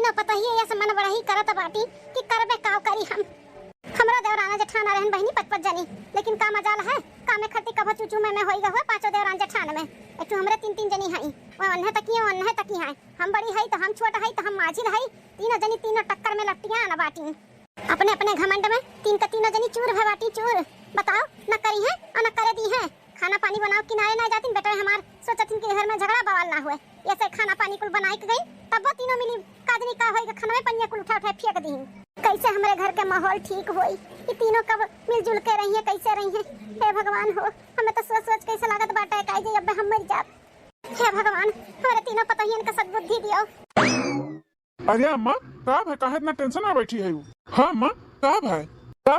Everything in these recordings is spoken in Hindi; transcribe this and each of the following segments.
तीनों पतहिए ये मन बड़ही करत बाटी कि करबे काव करी हम। हमरा देवराना जेठाना रहन बहनी पचपच जानी, लेकिन का मजाल है का में खती कभ चूचू में होइगा हुआ पांचों देवरान जेठान में। एकटू हमरे तीन तीन जनी हई, वो अन्हे तकी है। हम बड़ी हई तो हम छोटा हई तो हम माझिल हई। तीनों जनी तीनों टक्कर में लपटियां न बाटी। अपने अपने घमंड में तीन का तीनों जनी चूर है बाटी चूर। बताओ न करी है और न करे दी है। खाना पानी बनाओ किनारे ना जाती बेटा हमार सोचतिन के घर में झगड़ा बवाल ना हुए। ऐसे खाना पानी कुल बनाई के गई तब तीनों मिली काजनी का होई खाना में पनिया कुल उठा फेंक दी। कैसे हमारे घर के माहौल ठीक होई? ये तीनों कब मिलजुल के रही है कैसे रही है? हे भगवान हो, हमें तो सोच सोच कैसे लागत बाटा है काजे अब हम मर जाब। हे भगवान हमारे तीनों पतोहियन का सद्बुद्धि दियो। अरे अम्मा कब है काहे इतना टेंशन आ बैठी है? हाँ अम्मा कब है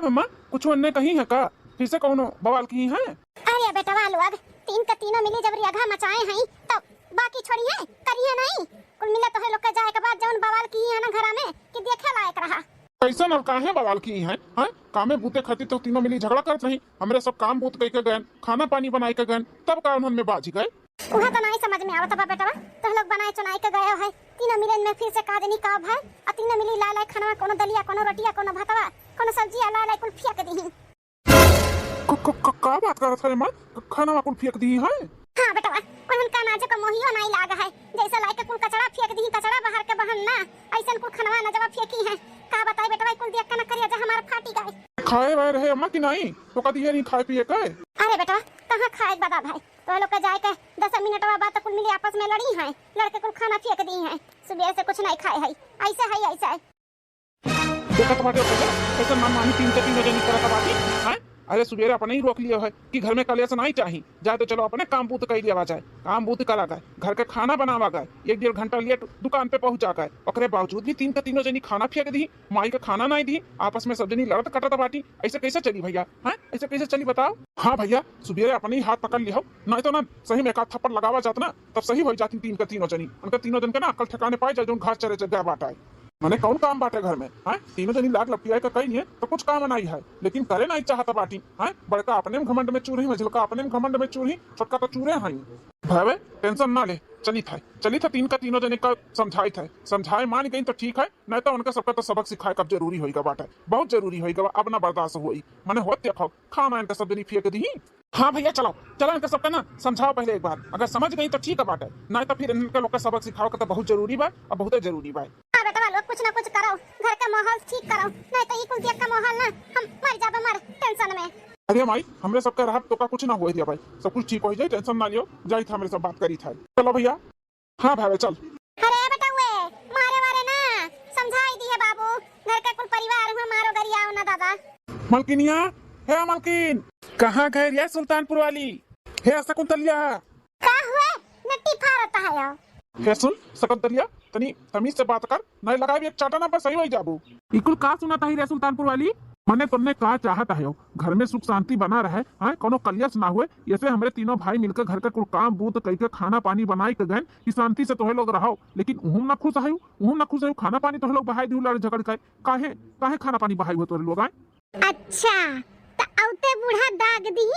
अम्मा कुछ अन्य कहीं है का? फिर से कौनो बवाल की है? अरे बेटा लोग तीन का तीनों मिली जब रियाघा मचाए हैं तो बाकी छोड़ी है करी है नहीं। कुल मिला तो है लोग के जाए के बाद जौन बवाल की है ना घरा में कि देखे लायक रहा। कैसा न काहे बवाल की है? हैं कामे बूते खाती तो तीनों मिली झगड़ा करत नहीं। हमरे सब काम बूत कई के गए, खाना पानी बनाई के गए, तब का उन्होंने में बाजी गए। उहा तो नहीं समझ में आवत बा बेटा। तो लोग बनाए चुनाई के गए है तीनों मिलन में फिर से काजनी का भाई और तीनों मिली ला ला खाना कोनो दलिया कोनो रोटिया कोनो भातवा कोनो सब्जी ला ला कुल फेंक दी। का बात करत है मां? खाना कुल फेंक दी है? हां बेटा कोन का नाजे को मोहियो नहीं लागा है। जैसे लाइक कुल कचरा फेंक दी कचरा बाहर के बहन ना ऐसन कुल खाना ना जब फेंकी है। का बताई बेटा कुल देख के ना करिया जे हमार फाटी गए। खाए वाए रहे अम्मा कि नहीं? तो कदी ये नहीं खाए पिए के? अरे बेटा कहां खाए बता भाई। तो लोग के जाए के 10 मिनट बाद कुल मिली आपस में लड़ी है, लड़के कुल खाना फेंक दी है। सुबह से कुछ नहीं खाए है ऐसे है। देखा तुम्हारे कैसे मन मानी तीन जनी करत बाकी हैं? अरे सुबेरे अपने ही रोक लिया है कि घर में कलेश नहीं चाहिए। जाए तो चलो अपने काम बूत कर लिया जाए, काम बूत करा गए, घर का खाना बनावा गए, 1-1.5 घंटा लेट दुकान पे पहुंचा गए। ओकरे बावजूद भी तीन का तीनों जनी खाना फेंक दी, माई का खाना नहीं दी, आपस में सब जनी लड़त कटत बाटी। ऐसे कैसे चली भैया? हैं ऐसे कैसे चली बताओ? हाँ भैया सुबेरे अपने ही हाथ पकड़ लिया नहीं तो ना सही में एक थप्पड़ लगावा जाता ना तब सही हो जाती। तीन का तीनों जनी उनका तीनों जन के ना अकल ठिकाने पाए जाए जो घास चरे जगह बाटा है। मैंने कौन काम बांटे घर में? हैं तीनों जनी लाग लपटिया का कहीं है तो कुछ काम नहीं है, लेकिन करे नहीं चाहता बाटी। हैं बड़का अपने में घमंड में चूरी, मझलका अपने में घमंड में चूरी, छोटका तो चूरे हैं। भावे टेंशन ना ले, चली था तीन का तीनों जने का समझाए मान गई तो ठीक है, नहीं तो उनका सबका तो सबक सिखाए कब जरूरी होगा बाटा, बहुत जरूरी होगा। अब ना बर्दाश्त हुई मैंने होते खाओ खाना इनका सब जनी फेंक दी। हाँ भैया चलो इनका सबका ना समझाओ पहले एक बार, अगर समझ गई तो ठीक है बाटा, नहीं तो फिर इनका लोग का सबक सिखाओ का तो बहुत जरूरी बा और बहुत जरूरी बा। बेटा लोग कुछ ना कुछ करो, घर का माहौल ठीक करो, नहीं तो ये कुल देख का माहौल ना हम मर जाबे मर टेंशन में। अरे माई हमरे सबका रहा तो का कुछ ना हो दिया भाई, सब कुछ ठीक हो जाए, टेंशन ना लियो। जाई था हमरे सब बात करी था। चलो भैया। हाँ भाई चल। अरे बेटा वे मारे ना समझाई दी है बाबू, घर का कुल परिवार हुआ मारो गरियाओ ना दादा। मलकिनिया है मलकिन कहाँ गए रे सुल्तानपुर वाली? है शकुंतलिया का हुए नट्टी फारता है यार। है सुन शकुंतलिया तनी तमीज से बात कर, नहीं लगा भी एक चाटा ना पर सही हो जाबू। इकुल का सुना था रे सुल्तानपुर वाली? मैंने तुमने कहा चाहता है घर में सुख शांति बना रहे, हाँ कोनो कलेश ना हुए। ऐसे हमारे तीनों भाई मिलकर घर का कुल काम बूत करके खाना पानी बनाई के गए कि शांति से तोहे लोग रहो, लेकिन उहुम ना खुश है खाना पानी तोहे लोग बहाई दी लड़ झगड़ के काहे खाना पानी बहाई हुए तोरे लोग आए? अच्छा तो औते बूढ़ा दाग दी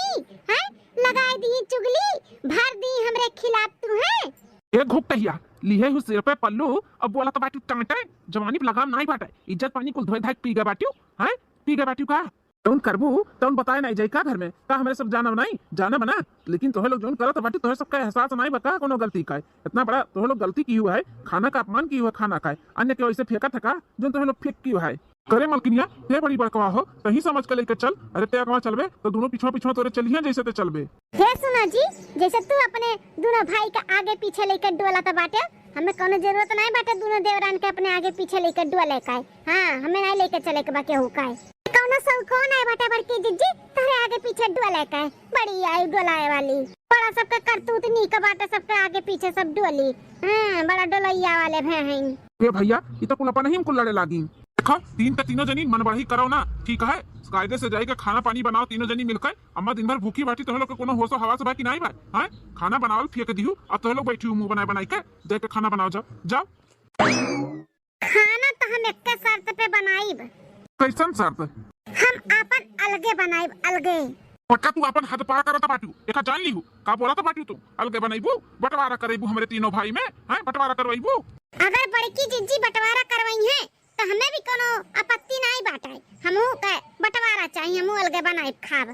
हैं, लगाई दी चुगली भर दी हमरे खिलाफ तू है। एक घुक कहिया लिए हु सिर पे पल्लू अब बोला तो बाटू टांटे जवानी पे लगाम नहीं बाटे, इज्जत पानी कुल धोए धाक पी गए बाटू हैं पी गए बाटू का तौन करबू तौन बताए नहीं जाई का घर में का हमारे सब जाना बना, लेकिन तोहे लोग जोन करत बाटू तोहे सबका एहसास नहीं बका कोनो गलती का इतना बड़ा तोहे लोग गलती की हुआ है, खाना का अपमान की हुआ खाना का अन्य के वैसे फेंका था का जो तोहे लोग फेंक की हुआ है। करे मलकिनिया ते बड़ी बड़कवा हो सही समझ के लेकर चल। अरे ते अगवा चलबे तो दोनों पीछे तोरे चलिए जैसे ते चलबे। हे सुना जी जैसे तू अपने दोनों भाई का आगे पीछे लेकर डोला तो बाटे, हमें कोनो जरूरत नहीं बाटे दोनों देवरान के अपने आगे पीछे लेकर डोले का। हां हमें नहीं लेकर चले के बाकी हो का कोनो सब कौन है बाटे बड़की जिज्जी तेरे आगे पीछे डोले का बड़ी आई डोलाए वाली बड़ा सबका करतूत नी का बाटे सबके आगे पीछे सब डोली। हां बड़ा डोलैया वाले हैं। ए भैया ये तो कुल अपन ही कुल लड़े लागी। देखो तीन का तीनों जनी मन बढ़ी करो ना ठीक है, कायदे से जाएगा खाना पानी बनाओ तीनों जनी मिलकर। अम्मा दिन भर भूखी बैठी तो लोग कोनो होशो हवास बाकी नहीं बा हैं खाना बनाओ फेंक दियो अब तो लोग बैठी मुंह बनाए के देख के खाना बनाओ जाओ। खाना तो हम एक शर्त पे बनाईब। कैसन शर्त? हम अपन अलगे बनाईब अलगे। पक्का तू अपन हाथ पार करता बाटू एका जान ली हूं का बोला था बाटू तू अलगे बनाईबू बंटवारा करेबू हमरे तीनों भाई में हैं बंटवारा करवाईबू। अगर बड़की जिज्जी बंटवारा करवाई है तो हमें भी कोनो आपत्ति नहीं बाटे। हमहू का बंटवारा चाहिए, हमहू अलगे बनाए खाब।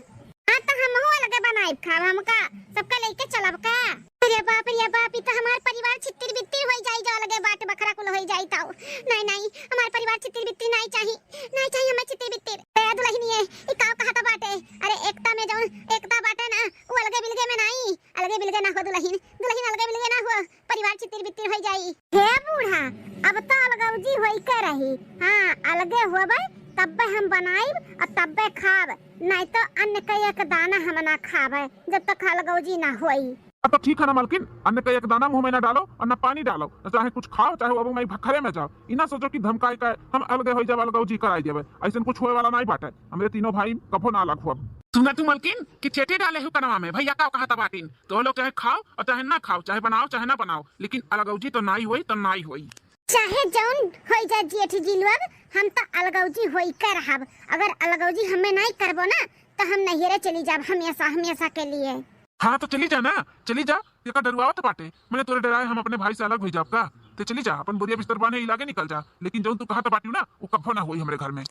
हां तो हमहू अलगे बनाए खाब, हमका सबका लेके चलब का। अरे बाप ई तो हमार परिवार छितिर बितिर होई जाई, जो अलगे बाट बखरा कुल होई जाई ताऊ। नहीं नहीं, हमार परिवार छितिर बितिर नहीं चाहिए, नहीं चाहिए हमें छितिर बितिर। ए दुल्हनी है ई का कहता बाटे। अरे एकता में जो एकता बाटे ना वो अलगे बिलगे में नहीं, अलगे बिलगे ना हो दुल्हन, दुल्हन अलगे बिलगे ना हो, परिवार छितिर बितिर होई जाई। हे बूढ़ा अब तो अलगौजी होई के रही। हां अलगे होबे तब्बे हम बनाइब और तब्बे खाब, नहीं तो अन्न का एक दाना हम ना खाबे जब तक अलगौजी ना होई। अब तो ठीक है ना मालकिन, अन्न का एक दाना मुंह में ना डालो और ना पानी डालो, चाहे कुछ खाओ चाहे वो मैं भखरे में जाओ। इना सोचो कि धमकाई का हम अलगे हो जाब अलगौजी कराई देबे, ऐसा कुछ होए वाला नहीं बाटे। हमरे तीनों भाई कभो ना अलग हुआ। सुना तू मालकिन कि चेटी डाले हो कनवा में भैया का कहता बाटिन, तो लोग चाहे खाओ और चाहे ना खाओ, चाहे बनाओ चाहे ना बनाओ, लेकिन अलगौजी तो नहीं होई तो नहीं होई। चाहे जौन होई जा जेठ जी लोग, हम तो अलगौजी होई के रहब। अगर अलगौजी हमें नहीं करबो ना तो हम नहिरे चली जाब हमेशा हमेशा के लिए। हाँ तो चली जा ना, चली जा। ये का डरवावत बाटे, मैंने तोरे डराए हम अपने भाई से अलग हो जाब का। तो चली जा, अपन बुरिया बिस्तर बांधे इलाके निकल जा, लेकिन जो तू कहता बाटी ना वो कभो ना होई हमरे घर में।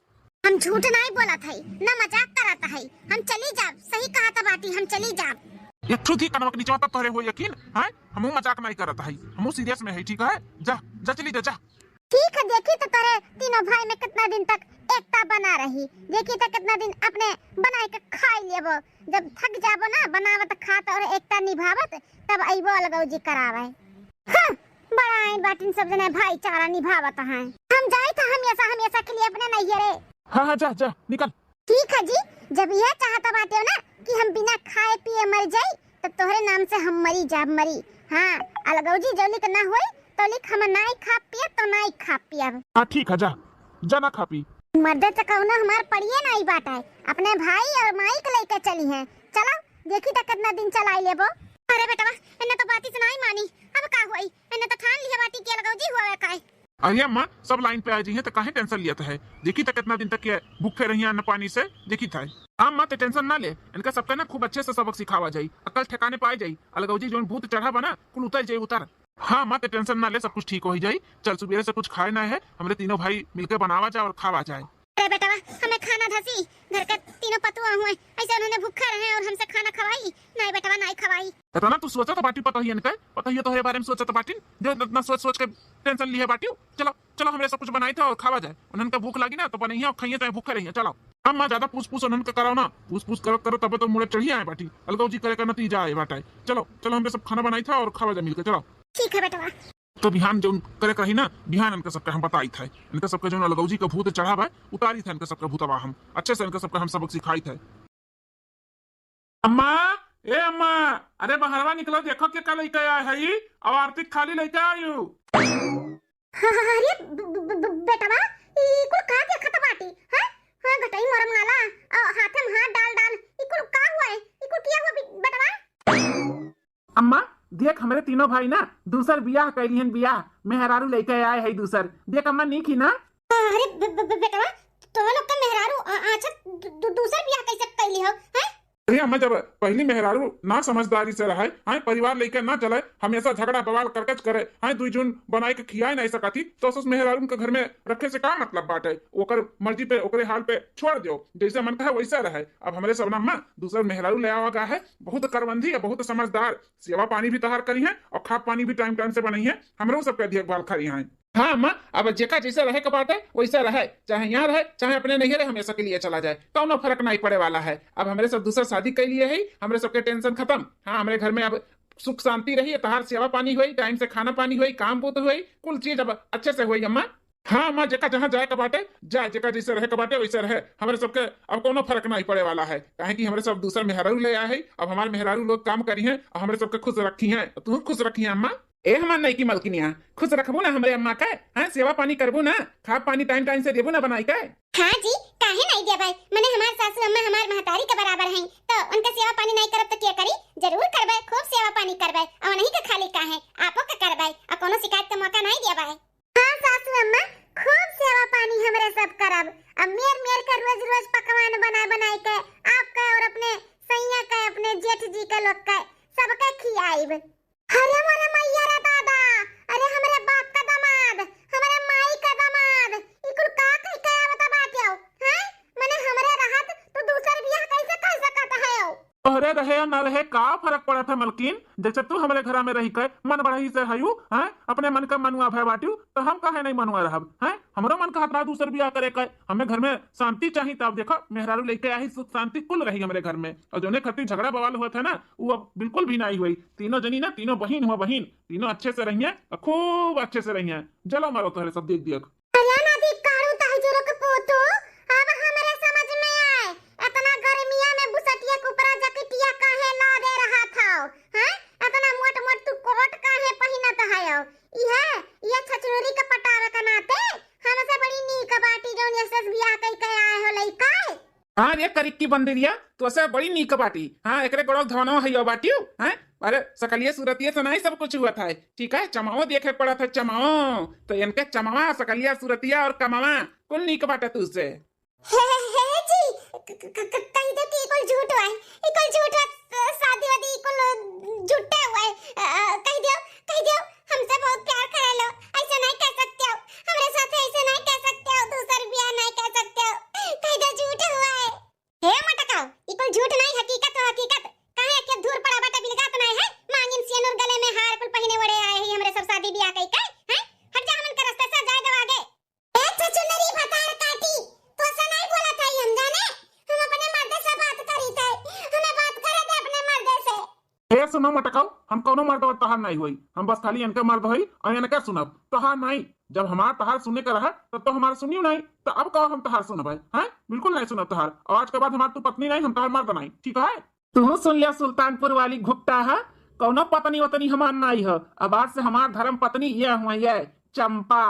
हम झूठ नहीं बोला था, ना मजाक कराता है। हम चली जाब, सही कहता बाटी, हम चली जाब। ये खुद ही कनवा के नीचे तोरे हो यकीन है, हमहू मजाक नहीं करत है, हमहू सीरियस में है। ठीक है जा जा चली जा जा। ठीक है, देखी तो तेरे तीनों भाई में कितना दिन तक एकता बना रही, देखी तो कितना दिन अपने बनाए के खाई लेबो। जब थक जाबो ना बनावत खात और एकता निभावत तब आइबो अलगौजी करावे। हाँ, बड़ा आइन बाटिन सब जने भाईचारा निभावत हैं। हम जाए तो हमेशा हमेशा के लिए अपने नैहरे। हाँ हाँ जा जा निकल। ठीक है जी, जब यह चाहता बाटे हो ना कि हम बिना खाए पिए मर जाए तो तोहरे नाम से हम मरी जाब मरी। हाँ अलगौजी जौली ना होई तो लिख हम नहीं खा पिए तो नहीं खा पियब। हाँ ठीक है जा जा ना खा पी। मर्दे तो कहूना हमार पड़िए नहीं बाटा है, अपने भाई और माई के लेके चली हैं। चलो देखी तो कितना दिन चलाई लेबो। अरे बेटा इन्हें तो बाती से नहीं मानी, अब का होई? इन्हें तो ठान लिया बाटी की अलगौजी हुआ काय। अरे अम्मा सब लाइन पे आ जी है तो काहे टेंशन लिया है। देखी तो कितना दिन तक ये भूखे रही अन्न पानी से, देखी था। अम्मा तो टेंशन ना ले, इनका सबका ना खूब अच्छे से सबक सिखावा जाई, अकल ठिकाने पाए जाई, अलगौजी जो भूत चढ़ा बना कुल उतर जाई उतर। हाँ माँ तो टेंशन ना ले, सब कुछ ठीक हो ही जाई। चल सुबह से कुछ खाए ना है, हमरे तीनों भाई मिलकर बनावा जाए और खावा जाए। अरे बेटा हमें खाना धसी, घर के तीनों पतुआ हुए ऐसे उन्होंने भूखे रहे और हमसे खाना खवाई नहीं। बेटा नहीं खवाई तो ना तू सोचा तो बाटी पता ही इनका पता ही तो है बारे में सोचा तो बाटी जो इतना सोच सोच के टेंशन ली है बाटी। चलो चलो हमरे सब कुछ बनाई था और खावा जाए। उन्होंने भूख लगी ना तो बनाइए और खाइए चाहे भूखे रहिए। चलो हम माँ ज्यादा पूछ पूछ उन्होंने कराओ ना, पूछ पूछ करो करो तब तो मुड़े चढ़िए आए बाटी। अलगौजी करे का नतीजा आए बाटा। चलो चलो हमरे सब खाना बनाई था और खावा जाए मिलकर। चलो ठीक है बेटा। तो बिहान जो करे रही ना, बिहान इनका सबका हम बताई था, इनका सबका जो अलगौजी का भूत चढ़ा है उतारी था, इनका सबका भूतवा हम अच्छे से इनका सबका हम सबक सिखाई थे। अम्मा ए अम्मा, अरे बाहरवा निकलो देखो क्या का लेके आया है ये, अब आरती खाली लेके आयु। अरे बेटा ई कुल का देखत बाटी हैं? हां घटाई मरम नाला हाथे में हाथ डाल डाल ई कुल का हुआ है? ई कुल किया हुआ बेटा? अम्मा देख हमारे तीनों भाई ना दूसर बियाह कैलिहन, बियाह मेहरारू लेके आए है दूसर। देख अम्मा नहीं की ना। अरे बेटा तो लोग का मेहरारू अच्छा दूसर बियाह कैसे कैली हो हैं? अरे अम्मा जब पहली मेहरारू ना समझदारी से रहे, हाँ परिवार लेकर ना चले, हमेशा झगड़ा बवाल करकच करे, हाँ दुई जून बनाए के खियाए नहीं सकती, तो उस मेहरारू के घर में रखे से क्या मतलब बात है? ओकर मर्जी पे ओकरे हाल पे छोड़ दो, जैसे मन का है वैसा रहे। अब हमारे सब ना दूसरा मेहरारू ले आवा गया है, बहुत करबंदी है, बहुत समझदार, सेवा पानी भी तैयार करी है और खा पानी भी टाइम टाइम से बनाई है, हमरो सबका देखभाल करी है। हाँ अम्मा अब जेका जैसा रहे कबाट है वैसा रहे, चाहे यहाँ रहे चाहे अपने नहीं रहे, हमेशा के लिए चला जाए, कौनो फर्क नहीं पड़े वाला है। अब हमारे सब दूसरा शादी कर लिए है, हमारे सबके टेंशन खत्म। हाँ हमारे घर में अब सुख शांति रही, तहार सेवा पानी हुई, टाइम से खाना पानी हुई, काम बूत हुई, कुल चीज अब अच्छे से हुई अम्मा। हाँ अम्मा जेका जहाँ जाए कबाटे जाए, जेका जैसे रहे कबाटे वैसे रहे, हमारे सबके अब कोनो फर्क नहीं पड़े वाला है। काहे कि हमारे सब दूसरा मेहरारू ले आए है, अब हमारे मेहरारू लोग काम करी है और हमारे सबके खुश रखी है। तू खुश रखी है अम्मा? ए हमार नहीं की मलकिनिया खुश रखबो ना हमरे अम्मा का, हां सेवा पानी करबो ना, खा पानी टाइम टाइम से देबो ना बनाई के। हां जी काहे नहीं देबे, माने हमार सासू अम्मा हमार महतारी के बराबर हैं, तो उनके सेवा पानी नहीं करब तो क्या करी? जरूर करबे, खूब सेवा पानी करबे, और नहीं के खाली काहे आपो के करबे, आ कोनो शिकायत के मौका नहीं देबे। हां सासू अम्मा खूब सेवा पानी हमरे सब करब, अब मेर मेर के रोज रोज पकवान बनाए के आपका और अपने सैया का, अपने जेठ जी के लोग का सबके खियाइब। अरे मोरे मैया रे दादा, अरे हमरे बाप का दामाद तोहरे रहे या न रहे का फर्क पड़ा था मलकिन। जैसे तू हमारे घर में रही के मन बढ़ही से हयू हैं, अपने मन का मनुआ भय बाटू, तो हम कहे नहीं मनुआ रहब हैं। हमरो मन का हतरा दूसर बियाह करे के, हमें घर में शांति चाहिए। तब देखो मेहरारू लेके आई, सुख शांति कुल रही हमारे घर में। और जोने खातिर झगड़ा बवाल हुआ था ना, वो अब बिल्कुल भी नहीं हुई। तीनों जनी ना, तीनों बहन हुआ बहन, तीनों अच्छे से रही हैं, खूब अच्छे से रही हैं। चलो मारो तोहरे सब देख दिया। हाँ रे करिक की बंदरिया, तो ऐसे बड़ी नीक बाटी। हाँ एकरे गोड़ो धवनो है बाटियो हैं। अरे सकलिए सूरतिये से नहीं सब कुछ हुआ था, ठीक है। चमाओ देखे पड़ा था, चमाओ तो इनके चमावा सकलिया सूरतिया और कमावा कुल नीक बाटे तुझसे। कहीं दे कि इकुल झूठ हुआ है, इकुल झूठ है, शादी वादी इकुल झूठे हुआ है। कह दियो हमसे बहुत प्यार करे लो, ऐसे नहीं कह सकते हो, हमारे साथ ऐसे नहीं कह सकते हो, दूसर बियाह नहीं कह सकते हो, कह दो झूठ हुआ है। हे मटकाओ, इकुल झूठ नहीं, हकीकत हो हकीकत। काहे के धूर पड़ा बाटा बिलगा तो नहीं है, मांगिन सियनूर गले में हार कुल पहने वड़े आए हैं हमरे सब शादी बियाह कई हैं। हट जा हमन के रास्ते से, जाए दो आगे। ए चचुनरी भतार काटी, तो ऐसा नहीं बोला था हम जाने, हम अपने मर्द से बात करी थे, हमें बात करे दे अपने मर्द से। ए सुनो मटकाओ, हम कोनो मर्द और तहार नहीं हुई, हम बस खाली इनके मर्द हुई और इनके सुनब तहार नहीं। जब हमार तहार सुनने का रहा तब तो हमार सुनियो नहीं, तो अब कहो हम तहार सुनब हैं। बिल्कुल नहीं सुनब तहार, और आज के बाद हमार तू पत्नी नहीं, हम तहार मर्द नहीं, ठीक है। तू सुन लिया सुल्तानपुर वाली घुपटा है, कौनो पत्नी वतनी हमार नहीं है। अब आज से हमार धर्म पत्नी ये हुआ, ये चंपा।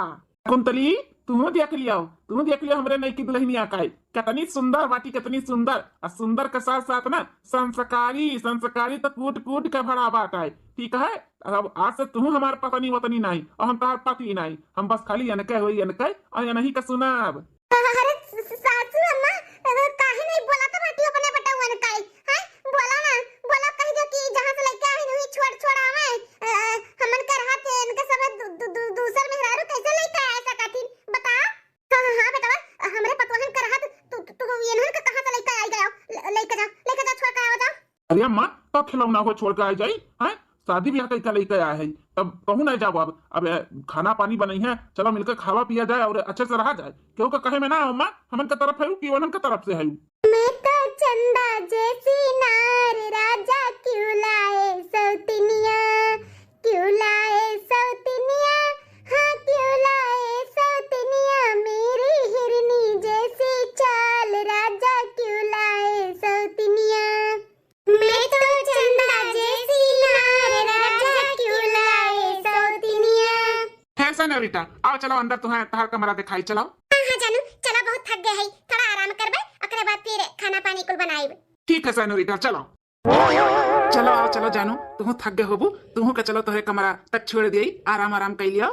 कुंतली तू देख लिया हमरे नई की दुल्हनिया का कितनी सुंदर बाटी, कितनी सुंदर। और सुंदर के साथ साथ ना संस्कारी तो कूट कूट के भरा बात है, ठीक है। अब आज से तू हमार पत्नी वतनी नहीं और हम तहार पति नहीं, हम बस खाली इनके हुई इनके और इन्हीं का सुनाब। अरे सासू अम्मा, काहे नहीं बोला तो बाटी अपने बटावन काई हैं, बोला ना, बोला कह दो कि जहां से लेके आई नहीं छोड़ आवे, हमन के राहत इनके सब दूसर मेहरारू कैसे लेके आए सकथिन बता। हां बेटा, हमरे पतवाहन के राहत तू इन्हन के कहां से लेके आई गयो, लेके जा छोड़ के आओ जा। अरे अम्मा कब खिलौना को छोड़ के आ जाई हैं, शादी ब्याह कैसा लेकर आया है, तब कहूँ नहीं जाओ। अब खाना पानी बनी है, चलो मिलकर खावा पिया जाए और अच्छे से रहा जाए। क्यों का कहे में ना अम्मा, हमन के तरफ है कि वनन के तरफ से है। मैं तो चंदा जैसी नार, राजा क्यों लाए सौतनिया, क्यों लाए सौतनिया, हाँ क्यों लाए सौतनिया, मेरी हिरनी जैसी चाल, राजा क्यों लाए सौतनिया। मैं तो चंदा जैसी नार, राजा क्यों लाए सौतनिया। है सनोरिटा, आओ चलो अंदर, तुम्हें तहार कमरा दिखाई चलो। हाँ जानू, चला बहुत थक गए है, थोड़ा आराम करबे, ओकरे बाद फिर खाना पानी कुल बनाइब। ठीक है सनोरिटा, चलो आओ चलो जानू, तुम थक गए होबू, तुम के चलो तोहरे कमरा तक छोड़ दिए, आराम आराम कर लियो।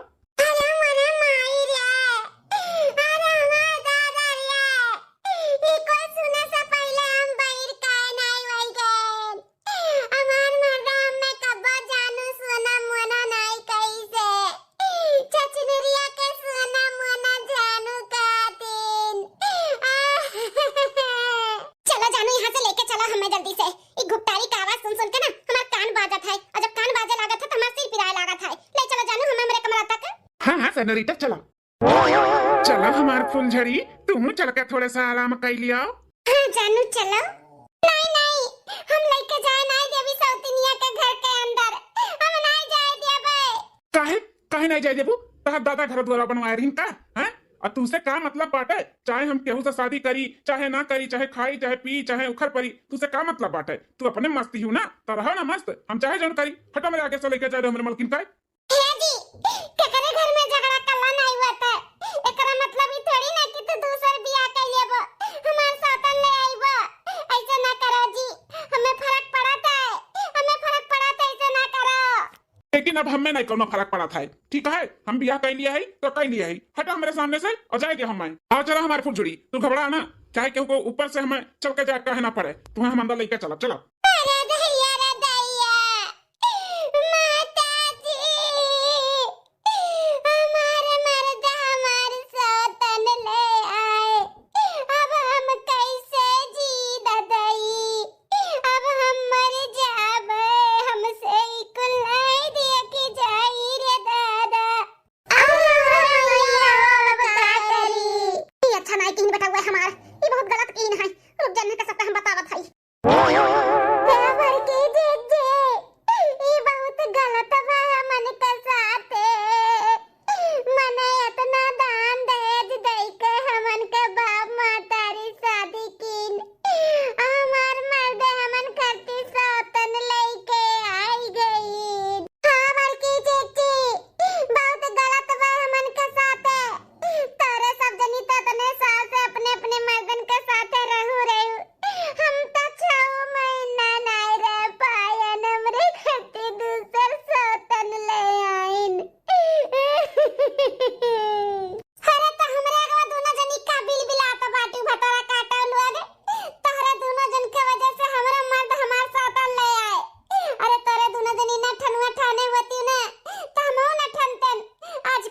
हाँ सनोरिटा चलो हमार फुलझड़ी, तुम चल के थोड़ा सा आराम कर लियो। हाँ जानू चलो। नहीं हम लेके जाए नहीं देवी सौतनिया के घर के अंदर, हम नहीं जाए देबे। काहे नहीं जाए देबू, तहार दादा घर द्वारा बनवाए रही का हैं। और तुमसे क्या मतलब बाटे, चाहे हम केहू से शादी करी चाहे ना करी, चाहे खाई चाहे पी चाहे उखर परी, तुझसे क्या मतलब बाटे। तू अपने मस्ती हूँ ना, तो रहो ना मस्त, हम चाहे जौन करी। हटो मेरे आगे से लेके जाए हमरे मलकिन का। केकरे घर में झगड़ा कला नहीं हुआ था, एकरा मतलब ई थोड़ी ना कि तू दूसर बियाह कर लेबो, हमार साथन ले आइबो। ऐसे ना करो जी, हमें फर्क पड़ता है, ऐसे ना करो। लेकिन अब हमें नहीं कोनो फर्क पड़ा था, ठीक है। हम बियाह कर लिया है तो कर लिया है, हटो हमारे सामने से और जाएंगे हम। आओ चलो हमारे फुलझड़ी, तू घबरा ना, चाहे केहू को ऊपर से हमें चल के जाए कहना पड़े, तुम्हें हम अंदर लेके चलो।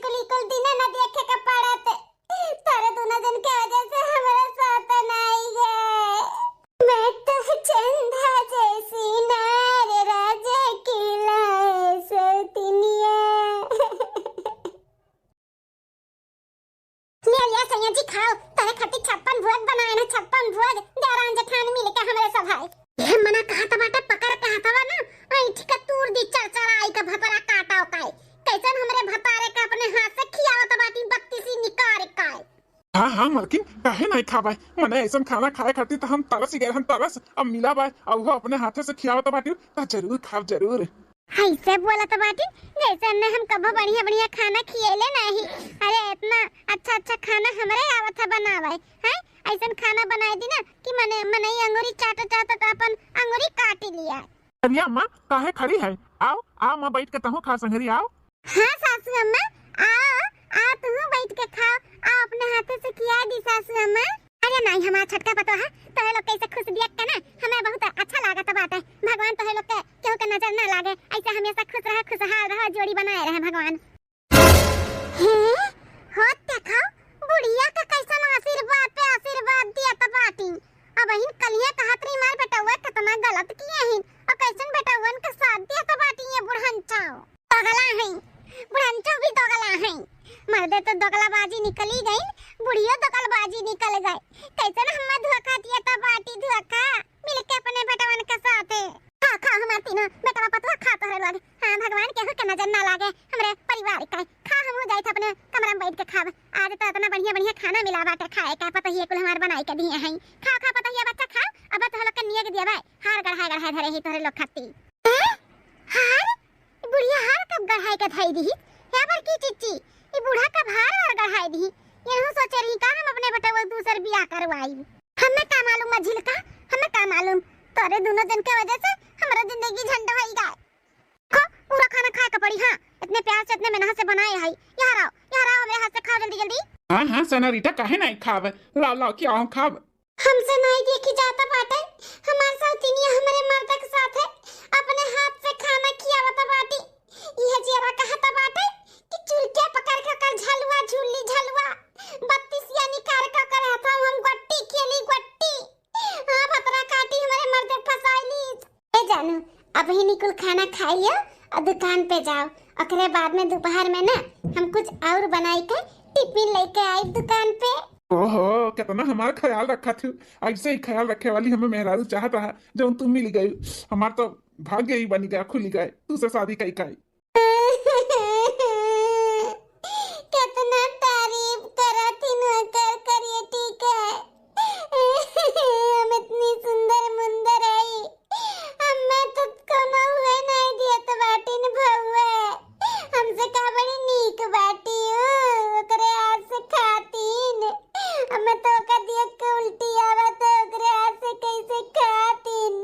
कुल दिन न देखे के पड़त तारे दोनों जन के वजह से हमारा साथ नहीं गए। मैं तो चंदा जैसी नार राजा की सौतनिया। लिया सैया जी खाओ, तारे खट्टी 56 भुअग बनाए ना, 56 भुअग देवरान जेठान मिल के हमारे सब भाई। ये मना कहा था बाटे पकड़ के हथवा ना ऐठी का तूर दी चरचराई का भतरा काटा काए कैसन हमरे भतारे का अपने हाथ से खियावत बाटी 32 निकार काए। हाँ हाँ मलकिन काहे नहीं खाबा, मने ऐसा खाना खाए खाती तो हम तरस गए, हम तरस अब मिला बा और वो अपने हाथे से खियावत बाटी तो जरूर खाब जरूर। ऐसे बोलत बाटी जैसे ने हम कभी बढ़िया बढ़िया खाना खिएले नहीं। अरे इतना अच्छा अच्छा खाना हमरे आवत है बनावे हैं, ऐसा खाना बनाए दी ना कि मने अंगूरी चाट चाट अपन अंगूरी काट लिया। अरे अम्मा काहे खड़ी है, आओ आओ मां बैठ के तहु खा संगरी आओ। हाँ सासू अम्मा आओ आओ तुम बैठ के खाओ, आओ अपने हाथे से खिया दी सासू अम्मा। अरे नहीं हमारा छटका पतो है तोहे लोग कैसे खुश दिया के ना हमें बहुत अच्छा लागत बात है। भगवान तोहे लोग के केहू के नजर ना लागे, ऐसे हमेशा खुश रहे खुशहाल रहे जोड़ी बनाए रहे भगवान। हैं होत देखो बुढ़िया का कैसा आशीर्वाद पे आशीर्वाद दिया त बाटी। अब इन कलिया कहतरी मार बेटवा कितना गलत किए हैं और कैसन बेटवन के साथ दिया त बाटी। ये बुढ़ंचा दोगला है, बुढ़ंचो भी दोगला है, मर्दे तो दोगलाबाजी निकली गई, बुढ़ियो दोगलबाजी निकल गई। कैसन हम्मा धोखा दिया त बाटी धोखा मिलके अपने बेटवन के साथ। खा खा हमार तीनों बेटवा पतवा खा तो हर लोग। हां भगवान केहू के नजर ना लागे हमरे परिवार का। खा हमहु जाई थ अपने कमरा में बैठ के खाब, आज तो इतना बढ़िया बढ़िया खाना मिला बाटे खाए का पता ही कुल हमार बनाई के दिए हैं। खा खा पता ही बच्चा खा, अब तो लोग के निये के दिया भाई हार गढ़ाई धरे ही तोरे लोग खाती। हार बुढ़िया हार कब गढ़ाई के धई दी या पर की चिच्ची ई बूढ़ा कब हार और गढ़ाई दी। यहू सोचे रही का हम अपने बेटा वो दूसर बियाह करवाई। हमें का मालूम मझिल का, हमें का मालूम तोरे दोनों जन के वजह से हमारा जिंदगी झंड होई गई। खो पूरा खाना खाए का पड़ी। हां इतने प्यार से इतने मेहनत से बनाए है, यहाँ आओ मेरे हाथ से खाओ जल्दी जल्दी। हाँ हाँ सनरीटा काहे नहीं खाब, लाओ लाओ क्या खाब। हमसे नहीं देखी जाता बाटे, हमार सौतिनिया हमारे मर्द के साथ है अपने हाथ से खाना खियावत बाटी। यह जेरा कहता बाटे कि चुलके पकड़ के कर झलुआ झूली झलुआ 32 यानी कार का कर हाथ हम गट्टी खेली गट्टी। हां भतरा काटी हमारे मर्द फसाइली। ए जानू अब ही निकुल खाना खाइयो और दुकान पे जाओ, ओकरे बाद में दोपहर में ना हम कुछ और बनाई के टिफिन लेके आई दुकान पे। ओहो कितना हमारा ख्याल रखा थी, ऐसे ही ख्याल रखे वाली हमें मेहरारू चाहत रहा जब तुम मिल गई। हमार तो भाग्य ही बनी गया, खुली गए तू से शादी कई कई। कितना तारीफ करा तीनों कर करिए ठीक है। हम इतनी सुंदर मुंदर है, हमें तो कोनो हुए नहीं दिया तो बाटी न भौवे हमसे का बड़ी नीक बाटी ओकरे हाथ से खातीन। हमें तो का दिया के उल्टी आवत ओकरे हाथ से कैसे खातीन।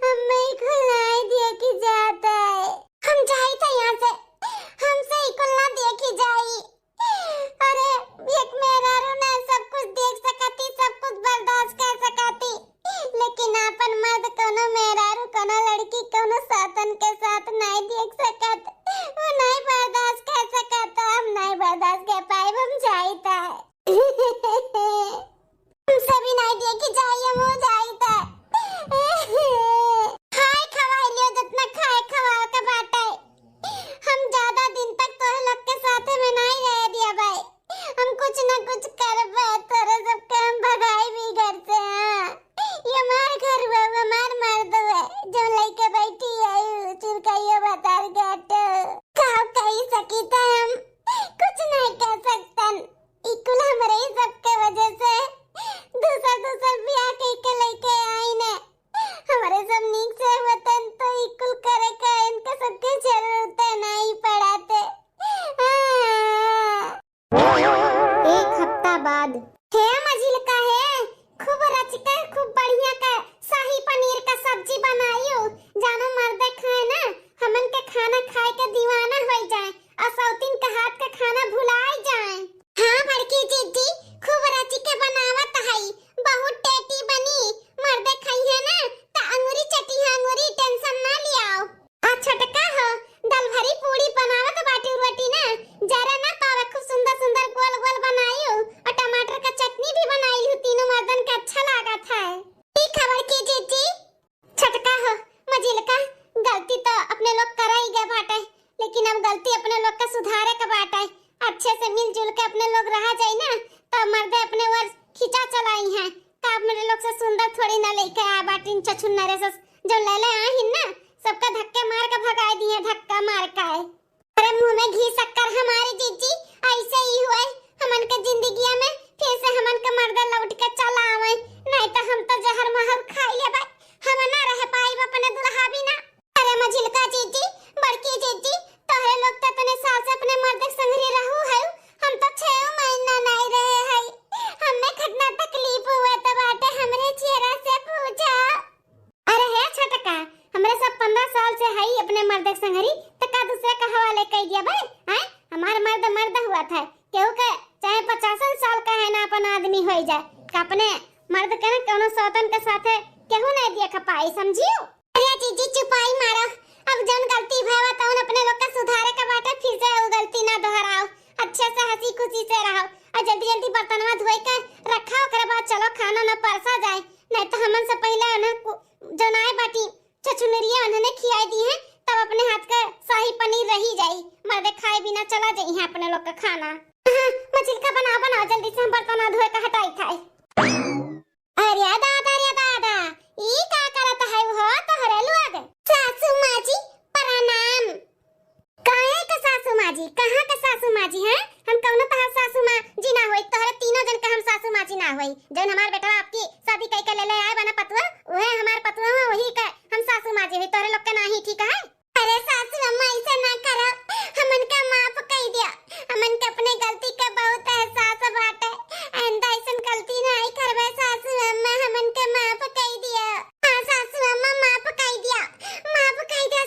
हमें खुलाई दिया कि जाता है हम जाई था यहाँ से, हमसे इकुल ना देखी जाई। अरे एक मेहरारू ने सब कुछ देख सकती सब कुछ बर्दाश्त कर सकती, लेकिन अपन मर्द कोनो मेहरारू कोनो लड़की कोनो साथन के साथ नहीं देख सकत, वो नहीं बर्दाश्त कर सकता। हम नहीं बर्दाश्त कर पाए हम जाईता हमसे भी नहीं देखी जाई हम हो जाईता। खाए खवाई लियो जितना खाए खवाओ के बाटे। हम ज्यादा दिन तक तोहे लोग के साथ में नहीं रह दिया भाई, हम कुछ न कुछ करबे तोरे सबके हम भगाई भी घर से। हां ये हमार घर हुआ हमार मर्द हुआ जो लेके बैठी है चुरकाइयो बतार गट काव कही सकी था हम कुछ नहीं कह सकतन। इकुल हमरे ही सबके वजह से दूसर बियाह के लेके आई ने हमारे सब नीक से वतन तो इकुल करे का इनके सबके जरूरत नहीं पड़ाते। एक हफ्ता बाद है मजिल का है खूब रचकर खूब बढ़िया का शाही पनीर का सब्जी बनाइयो जानो मर्दे खाए ना हमन के खाना खाए के दीवाना हो जाए और सौतीन के हाथ का खाना भुलाए जाए। हां बड़की जीजी खूब रच के बनावत है, बहुत टेटी बनी मर्दे खाई है ना त अंगूरी चटी है अंगूरी टेंशन ना लियाओ। अच्छा टका हो दाल भरी पूरी बनावत बाटी रोटी ना जरा ना अरे मिलजुल के अपने लोग रहा जाए ना, तो मर्दे अपने ओर खींचा चलाई हैं का अपने लोग से सुंदर थोड़ी ना लेके आया बाटिन छछुन्नरे से जो ले ले आहिन ना, सबका धक्के मार के भगा दिए, धक्का मार के। अरे मुंह में घी शक्कर हमारी जीजी ऐसे ही हुए हमन के जिंदगी में, फिर से हमन के मर्द लौट के चला आवे, नहीं तो हम तो जहर महल खाई लेबे, हम ना रह पाई अपने दुल्हा बिना। अरे मझिलका जीजी, बड़की जीजी, तोहरे लोग तो तने साल से अपने मर्द संगरी रहू है, हम तो 6 महीना नहीं रहे हैं, हमें कितना तकलीफ हुआ तो बाटे हमरे चेहरा से पूछा। अरे है छोटका, हमरे सब 15 साल से है अपने मर्द संगरी, तो का दूसरे का हवाले कह दिया भाई हैं? हमार मर्द हुआ था, केहू के चाहे 50 साल का है ना अपन आदमी हो जाए, का अपने मर्द के ना कोनो सौतन के साथे केहू नहीं दिया खपाई, समझियो। अरे जीजी चुपाई मारो, अब जौन गलती भवा तौन अपने लोग का सुधारे का बाटे, फिर से वो गलती ना दोहराओ, अच्छे से हंसी खुशी से रहो और जल्दी जल्दी बर्तनवा धोए के रखा, ओकरे बाद चलो खाना ना परसा जाए, नहीं तो हमन से पहले उन्हें जनाए बाटी छछुनरिया उन्होंने खिलाई दी है, तब अपने हाथ का शाही पनीर रही जाई, मर्दे खाए बिना चला जाई है अपने लोग का खाना। मछली बनाओ जल्दी से, हम बर्तन धोए के हटाई खाए। अरे दादा ई का करत है वो तो हरेलू आ गए। सासू माँ जी प्रणाम। काहे का सासू माँ जी, कहाँ का सासू माँ जी हैं? हम कौनो तहार सासू माँ जी ना होई, तोहरे तीनों जन का हम सासू माँ जी ना होई, जौन हमार बेटा आपकी शादी कई के ले आए बना पतुआ, वह हमार पतुआ है, वही का हम सासू माँ जी होई, तोहरे लोग के नाही, ठीक है? अरे सासू अम्मा ऐसे ना करो, हमन का माफ कह दिया, हमन के अपने गलती का बहुत एहसास बाटे, आइंदा ऐसन गलती नहीं करबे सासू अम्मा, हमन के माफ कह दिया। हां सासू अम्मा माफ कह दिया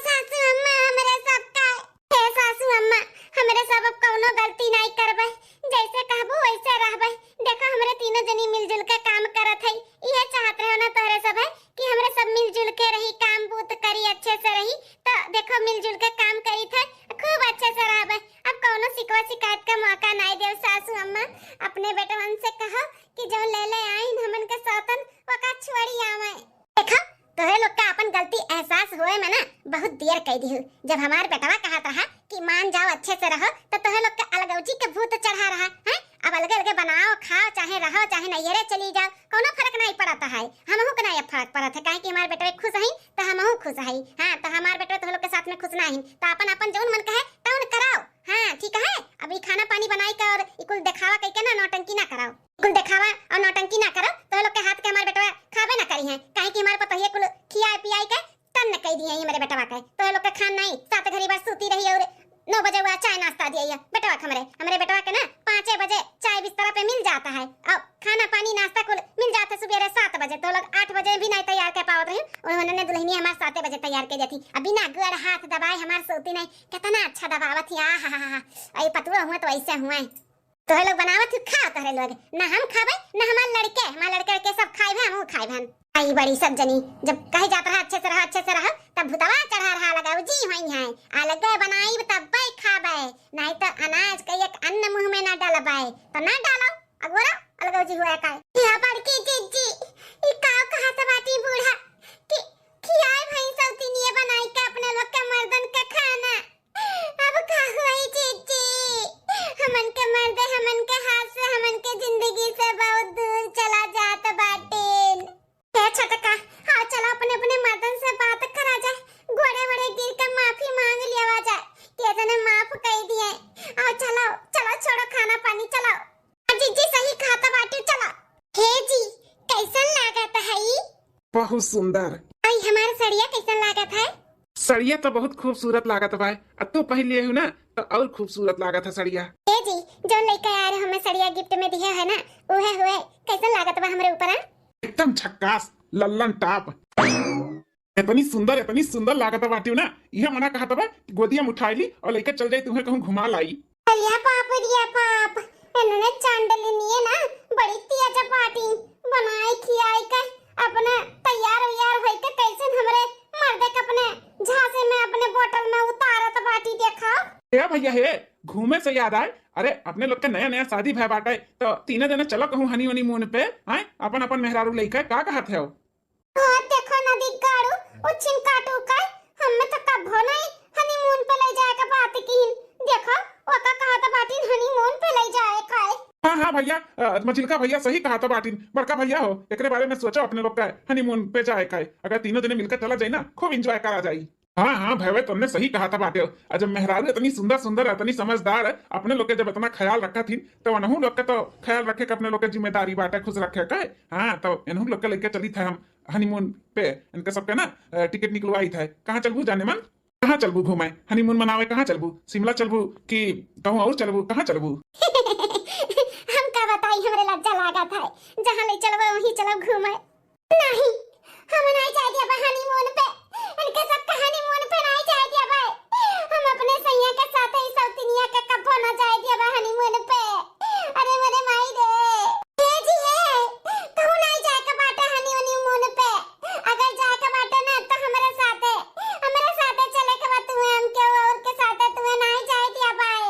सासू अम्मा, हमरे सब का हे सासू अम्मा, हमरे सब अब कोनो गलती नहीं करबे, जैसे कहबो वैसे रहबे। देखो हमरे तीनों जनी मिलजुल के काम करत है, ये चाहत रहे ना तोहरे सब है कि हमरे सब मिलजुल के रही, काम बूत करी, अच्छे से रही, तो देखो मिलजुल के काम करी थे, खूब अच्छे से रहबे। अब कोनो शिकवा शिकायत का मौका नहीं देव सासू अम्मा, अपने बेटवन से कहो कि जो ले ले आइन हमन के सौतन वका छोड़ी आवे। देखो तोहे लोग का अपन गलती एहसास होए में ना बहुत देर कह दी, जब हमार बेटवा कहत रहा कि मान जाओ अच्छे से रहो, तो तोहे लोग के अलगौजी के भूत चढ़ा रहा है। अब अलग अलग बनाओ खाओ, चाहे रहो चाहे नैयरे चली जाओ, कोनो फर्क नहीं पड़ता है, हमहू के नहीं फर्क पड़त है, काहे कि हमार बेटवा खुश है तो हमहू खुश है। हां तो हमार बेटवा तो लोग के साथ में खुश ना है, तो अपन अपन जौन मन कहे तौन कराओ। हां ठीक है, अभी खाना पानी बनाई का और इकुल दिखावा कह के ना नौटंकी ना कराओ, इकुल दिखावा और नौटंकी ना करो, तो लोग के हाथ के हमार बेटवा खावे ना करी है, काहे कि हमारे पतोहिए कुल खियाई पियाई के तन न कह दिए है मेरे बेटवा के, तो लोग के खान नहीं, सात घड़ी बस सूती रही और 9 बजे हुआ चाय नाश्ता दिया बेटवा हमरे बेटवा के ना 5 बजे चाय बिस्तर पे मिल जाता है, अब खाना पानी नाश्ता कुल मिल जाता है सुबह 7 बजे, तो लोग 8 बजे भी नहीं तैयार कर पावत रहे, उन्होंने दुल्हनी हमारे 7 बजे तैयार कर दी थी, अभी ना गड़ हाथ दबाए हमार सोती नहीं, कितना अच्छा दबावत थी, आ आई पतुआ हुआ तो ऐसे हुआ तो लोग बनावत खा तोहरे लोग, ना हम खाबे ना हमार लड़के के सब खाइबे, हमहू खाइबे। आई बड़ी सब जनी जब कहे जात रहा अच्छे से रह तब भुतवा चढ़ा रहा लगाओ जी होई है, अलग बनाई तब पे खाबे, नहीं तो अनाज के एक अन्न मुंह में ना डालबे, तो ना डालो अगोरा अलग जी हुआ का। या बड़की जीजी ई का कहा त बाटी बूढ़ा कि खियाई भई सौती निये बनाई के अपने लोग के मर्दन के खाना, अब का हुई जीजी, हमन के मर्द हमन के हाथ से हमन के जिंदगी से बहुत दूर चला जात बाटे। छटका हाँ चलो अपने अपने मर्दन से बात करा जाए, घोड़े वड़े गिर कर माफी मांग लिया जाए कि तने माफ कह दिए, और चलो छोड़ो खाना पानी, चलो जीजी सही खाता बाटी, चलो। हे जी कैसन लागत है? बहुत सुंदर। आई हमारा सड़िया कैसन लागत है? सड़िया तो बहुत खूबसूरत लागत भाई, अब तो पहले हो ना तो और खूबसूरत लागत है सड़िया। हे जी जो लेके आए हमें सड़िया गिफ्ट में दिया है ना, उहे हुए कैसन लागत बा हमरे ऊपर? एकदम झक्कास लल्लन टाप, इतनी सुंदर लागत बाटी ना, यह मना कहा था गोदिया उठाई ली और लेकर चल जाए, तुम्हें कहूँ घुमा लाई। अरे बाप इन्होंने चांदली नहीं है ना, बड़ी तेज पार्टी बनाई खियाई के अपने तैयार होई के कैसे हमरे मर्दे के अपने झांसे में अपने बोतल में उतारत बाटी, देखा ए भैया हे घूमे से याद आए, अरे अपने लोग के नया शादी भय बाटे, तो तीनों जने चलो कहूँ हनी मून पे आए अपन मेहरारू लेकर का कहत है? देखो नदी गाड़ू उछिन काटू का हमें तो कब हो नहीं हनीमून पे ले जाए का बात की, देखो वो का कहा था बाटी हनीमून पे ले जाए खाए। हाँ हाँ भैया, मचिलका भैया सही कहा था बाटिन, बड़का भैया हो एकरे बारे में सोचो अपने लोग का हनीमून पे जाए का अगर तीनों जने मिलकर चला जाए ना खूब एंजॉय करा जाए। हाँ हाँ भैया तुमने सही कहा था बाटे, और जब मेहरारू इतनी सुंदर सुंदर इतनी समझदार है, अपने लोग के जब इतना ख्याल रखा थी तो अनहू लोग का तो ख्याल रखे के अपने लोग के जिम्मेदारी बाटे खुश रखे का। हाँ तो इनहू लोग के लेके चली था हम हनीमून पे, इनके सबके ना टिकट निकलवाई था। कहाँ चलबू जाने मन, कहाँ चलबू घूमे हनीमून मनावे, कहाँ चलबू शिमला चलबू कि कहूँ और चलबू, कहाँ चलबू? हम का बताई हमरे लज्जा लागा था, जहाँ ले चलबो वहीं चलब घूमे। नहीं हम नहीं जाए दिया हनीमून पे, इनके सब हनीमून पे नहीं जाए दिया भाई। हम अपने सैया के साथ ही सौतिनिया के कब्बो ना जाए दिया हनीमून पे। अरे मेरे माई रे ये जी है तू नहीं जाए के बाटे हनीमून पे, अगर जाए के बाटे ना तो हमारे साथ चले के बात तू हम के और के साथ तू नहीं जाए दिया भाई।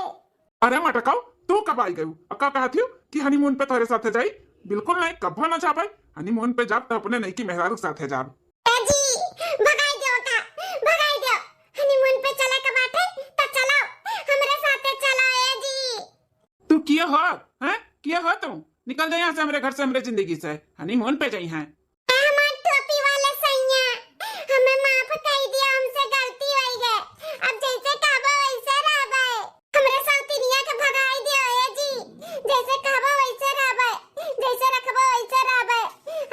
अरे मटकाओ तू कब आई गई, अक्का कहा थी कि हनीमून पे तुम्हारे साथ जाई? बिल्कुल नहीं, कब्बा ना जा पाई। हनीमून पे जाब तो अपने नहीं की मेहरारू के साथ जाब। भगाई दो हनीमून पे चले के बाटे तो चलो हमरे साथे चलो ए जी। तू किया हो हैं, किया हो तुम? निकल जाए यहाँ से, हमारे घर से, हमारे जिंदगी से। हनीमून पे जाई हैं। हमार टोपी वाले सैया हमें माफ कर दिया, हमसे गलती हो गई। अब जैसे कहबो वैसे रहबे, हमरे सौतिनिया के भगाई दियो ए जी। जैसे कहबो वैसे रहबे, जैसे रखबो वैसे रहबे।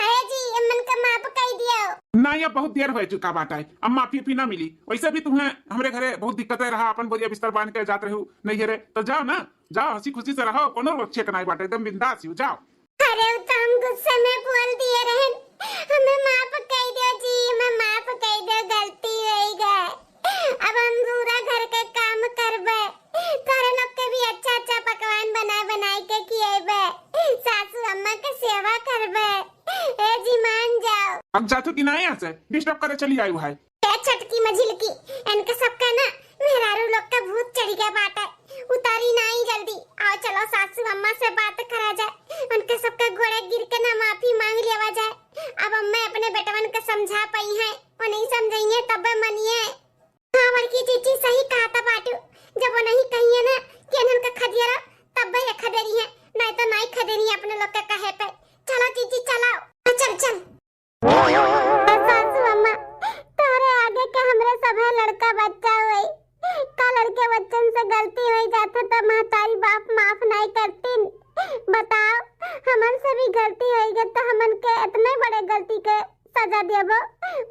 ए जी मन के माफ कर दियो ना, ये बहुत देर हो चुका बात है, अब माफी भी ना मिली। वैसे भी तुम्हें हमारे घरे बहुत दिक्कतें रहा, अपन बोरिया बिस्तर बांध के जाते रहो नहीं रे, तो जाओ ना, जाओ हंसी खुशी से रहो, कोनो अच्छे कनाई बाटे एकदम बिंदास हो जाओ। अरे तो हम गुस्से में बोल दिए रहे, हमें माफ कर दो जी, हमें माफ कर दो, गलती हो गई। अब हम पूरा घर के काम करबे, तारे लोग के भी अच्छा अच्छा पकवान बनाए के खिएबे, सासू अम्मा के सेवा करबे। ए जी मान जाओ। अब जातू की ना यहाँ से डिस्टर्ब करे चली आई है। छटकी मझिलकी इनके सबका ना मेहरारू लोग का भूत चढ़ गया बाटा, उतारी नहीं जल्दी। आओ चलो सासू अम्मा से बात करा जाए, उनके सबका घोड़े गिर के ना माफी मांग लिया जाए। अब अम्मा अपने बेटवन को समझा पाई है, वो नहीं समझेंगे तब मनिए। हाँ बड़की चीची सही कहा था बाटू, जब वो नहीं कहिए ना कि अनहन का खदिया तब भाई खदेरी है, नहीं तो नहीं खदेरी अपने लोग का कहे पे। चलो चीची चलो, चल चल। सासू अम्मा तोरे आगे के हमरे सब है लड़का बच्चा हुई, का लड़के बच्चन से गलती हो जाता तो महतारी बाप माफ नहीं करतीन। बताओ हमन से भी गलती हो गई तो हमन के इतने बड़े गलती के सजा देबो,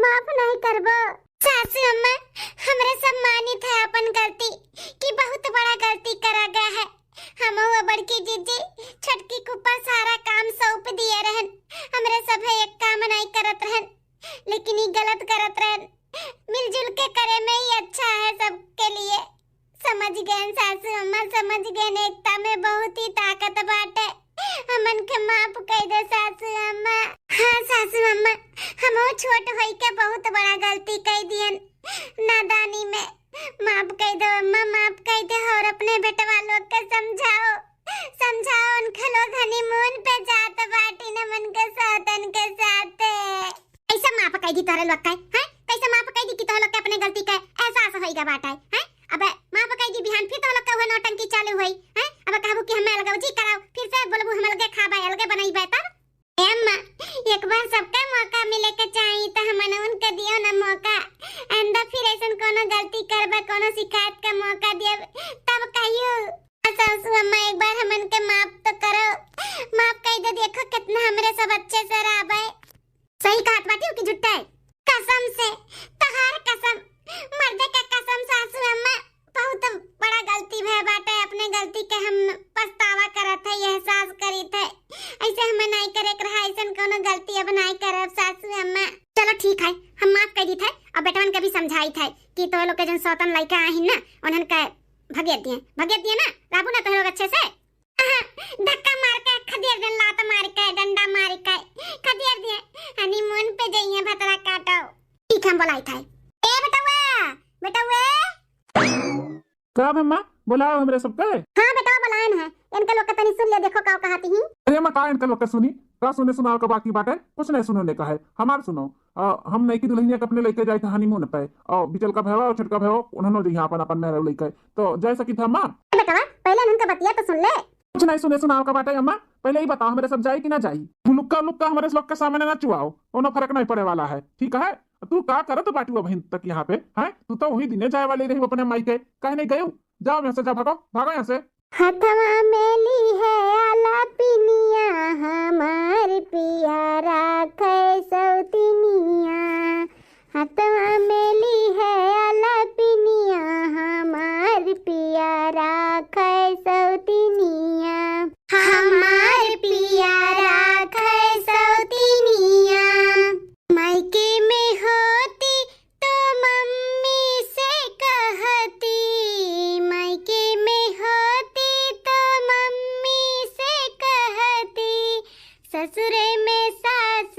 माफ नहीं करबो। सासू अम्मा हमरे सब मानित है अपन गलती कि बहुत बड़ा गलती करा गया है। हम वो बड़की जीजी छटकी के ऊपर सारा काम सौंप दिए रहन, हमरे सब है एक काम नहीं करत रहन, लेकिन ये गलत करत रहन। मिलजुल के करे में ही अच्छा है सबके लिए। समझ गए सासू अम्मा, समझ गए, एकता में बहुत ही ताकत बाटे। हमन के माफ कर दे सासू अम्मा। हाँ सासू अम्मा हम छोट होई के बहुत बड़ा गलती कर दियन, नादानी में माफ कर दो अम्मा, माफ कर दे। और अपने बेटवा लोग के समझाओ उनके लोग हनीमून पे जात बाटी न मन के साथन के साथ। ऐसा माफ कर दी तोरे लोग का है, कैसे माफ कर दी कि तोरे लोग के अपने गलती का एहसास होइगा बाटा है। अब माफ कर दी बिहान फिर तोरे लोग का नौटंकी चालू होई है। अब कहबू कि हमें अलग जी कराओ, फिर से बोलबू हम अलग खाबा अलग बनाईबे। तब ए अम्मा एक बार सबका मौका मिले के चाहिए तो हमन उनके दियो ना मौका, अंदा फिर ऐसन कोनो गलती करबे, कोनो शिकायत का मौका दियो तब कहियो। सासू अम्मा एक बार हमन के माफ तो करो, माफ कर दे। देखो कितना हमरे सब अच्छे से रहबे। सही कहत बाटी कि झूठा है? कसम से तहार कसम, मर्दे का कसम सासू अम्मा, बहुत बड़ा गलती भय बाटे। अपने गलती के हम पछतावा करत है, एहसास करित है। ऐसे हमें नहीं करे रहा, ऐसन कोनो गलती अब नहीं करब सासू अम्मा। चलो ठीक है, हम माफ कर दीत है। अब बेटवन के भी समझाई था कि तो लोग के जन सौतन लइका आहिन ना, उन्हन का भगेत दिए ना, राबू ना तो लोग अच्छे से धक्का मार के खदेर दे, लात मार के डंडा मार के खदेर दिए। हनीमून पे जाइए भतरा काटो। ठीक हम बोलाई था। ए बेटवा का मम्मा बुलाओ हमरे सबके। हां बेटा बुलाएन है, इनके लोग का तनी सुन ले, देखो का कहती ही। अरे अरे मैं का इनका लोग के सुनी का सुने सुनाओ का बाकी बात है कुछ नहीं सुनने का है हमार सुनो हम नहीं की दुल्हनिया के अपने लेके जाए थे हनीमून पे और बिचल का भैया और छोटका भैया उन्होंने यहाँ अपन अपन मेरे लेके तो जा सकी था अम्मा बेटा पहले उनका बतिया तो सुन ले। कुछ नहीं सुने सुनाओ का बात है अम्मा पहले ही बताओ हमारे सब जाए कि ना जाई लुक्का लुक्का हमारे लोग के सामने ना चुआओ कोनो फर्क नहीं पड़े वाला है ठीक है। तू का कर तो बाटू बहन तक यहाँ पे है तू तो वही दिने जाए वाली रही अपने माई के कहे नहीं गए जाओ यहाँ से जा भागो भागो यहाँ से। हथवा मेली है आला पिनिया हमार पियारा कै सौतिनिया हथवा मेली है आला पिनिया हमार पियारा कै सौतिनिया हमार पियारा कै सौतिनिया मायके में होती तो मम्मी से कहती मायके में होती तो मम्मी से कहती ससुरे में सास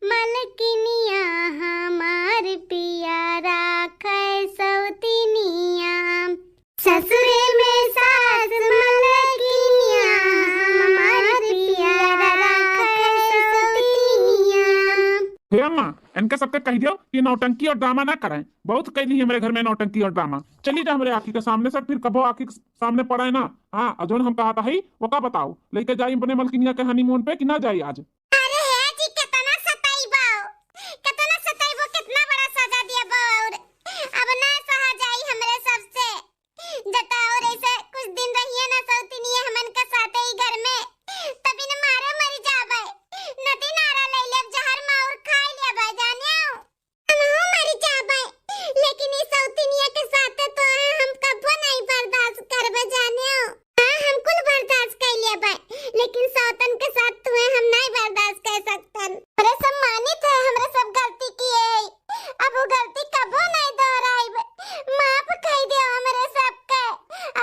मलकिनिया हमार पियारा कै सौतिनिया ससुरे में सास मलकिनिया हमार पियारा कै सौतिनिया। हे अम्मा इनके सबके कह दियो कि नौटंकी और ड्रामा ना कराएं बहुत कह ली है मेरे घर में नौटंकी और ड्रामा चली जा हमारे आँखी के सामने से फिर कबो आँखी के सामने पड़ा है ना। हाँ अजोन हम कहा था ही वो का बताओ लेके जाई अपने मलकिनिया के हनीमून पे कि ना जाई आज। अरे है जी कितना सताइबो कितना बड़ा सजा दिया और अब ना सहा जाई हमरे सबसे जता और ऐसे कुछ दिन रहिए ना सौतिनिए हमन के साथ ही घर में तभी न मारे मर जाबे नदी नारा ले ले जहर मार खाई ले बा जाने हम मर जाबे लेकिन इस सौतिनिया के साथ तो हम कबो नहीं बर्दाश्त करबे जाने हम कुल बर्दाश्त कर लेबे लेकिन सौतन के साथ तुम्हें हम नहीं बर्दाश्त कर सकतन। अरे सम्मानित है हमरे सब गलती किए है अब वो गलती कबो नहीं दोहराइब माफ कर दियो हमरे सबके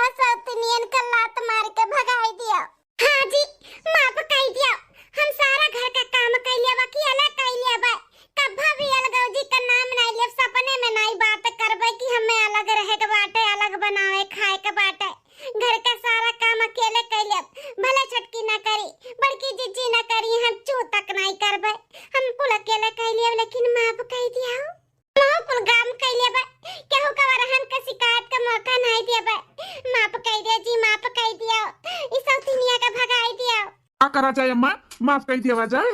आ सौतनियन का लात मार के भगाई दियो। हाँ जी माफ कर दियो हम सारा घर का काम कर लेबा कि अलग कर लेबा कभी भी अलगौ जी का नाम नहीं लेब सपने में नहीं बात करबे कि हमें अलग रहे के बाटे अलग बनावे खाए के बाटे घर का सारा काम अकेले कर लेब भले छटकी ना करी बड़की जीजी ना करी हम चू तक नहीं करबे हम कुल अकेले कर लेब लेकिन माफ कर दिया माफ कुल काम कर लेबे केहू का रहन के शिकायत का मौका नहीं देबे माफ कर दे जी माफ कर दियो इस सौतिनिया का भगाई दियो। क्या करा जाए अम्मा माफ कर दिया जाए।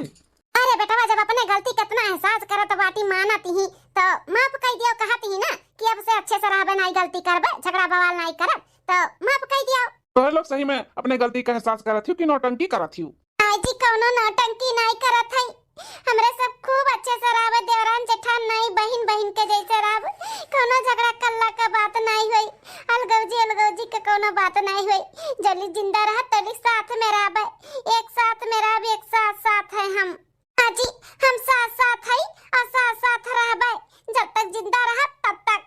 अरे बेटा जब अपने गलती कितना एहसास करत बाटी मानती ही तो माफ कर दियो कहती ही ना कि अब से अच्छे से रहबे नहीं गलती करबे झगड़ा बवाल नहीं करब तो माफ कर दियो। तो लोग सही में अपने गलती का एहसास करत थी कि नौटंकी करत थी। आई जी कौनो नौटंकी नहीं करत है हमरे सब खूब अच्छे से रहबे देवरान जेठान नहीं बहन बहन के जैसे रहब कौनो झगड़ा कल्ला का बात नहीं होई अलगौजी के कौनो बात नहीं होई जल्दी जिंदा रह तली साथ में रहबे एक साथ में रहब एक साथ है हम। हाँ जी हम साथ है और साथ रहबे जब तक जिंदा रह तब तक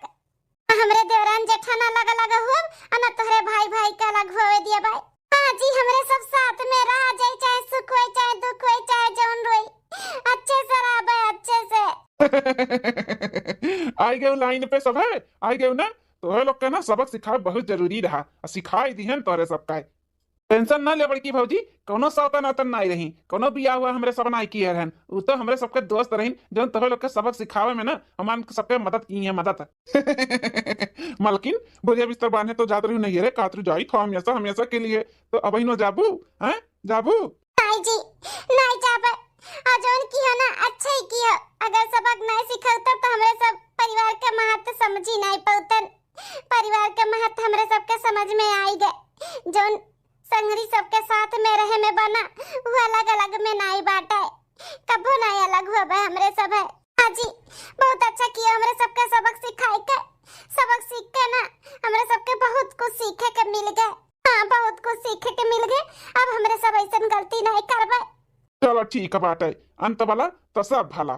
हमरे देवरान जेठान अलग अलग हुए और तोहरे भाई के अलग होवे दिए भाई। हाँ जी हमरे सब साथ में रह जाए चाहे सुख होए चाहे दुख होए चाहे जौन रोए अच्छे से रहबे अच्छे से। आई गए लाइन पे सब है आई गए ना तो लोग का ना सबक सिखाए बहुत जरूरी रहा सिखाई दी है तोरे सबका टेंशन ना ले बड़की भौजी कोनो सौतन अतन नहीं रही कोनो बिया हुआ हमरे सब नहीं किए रहन उ तो हमरे सबके दोस्त रही जो तोहे लोग के सबक सिखावे में ना हम सबके मदद की है मदद। मलकिन बोरिया बिस्तर बांधे तो जात रही नहीं रे कातरू जाई तो हमेशा के लिए तो अब ही नो जाबू हैं जाबू नहीं जी नहीं जाबे अजोन की है ना अच्छा ही किया अगर सबक नहीं सिखाता तो हमरे सब परिवार के महत्व समझी नहीं पाउतन परिवार के महत्व हमरे सबके समझ में आई गए जोन संगरी सबके साथ में रहे में बना वो अलग अलग में नहीं बाटे कबो नहीं अलग हुआ बे हमरे सब है। हाँ जी बहुत अच्छा किया हमरे सबके सबक सिखाए के सबक सीख के ना हमरे सबके बहुत कुछ सीखे के मिल गए। हाँ बहुत कुछ सीखे के मिल गए अब हमरे सब ऐसा गलती नहीं करबे। चलो ठीक है बात है अंत वाला तो सब भला।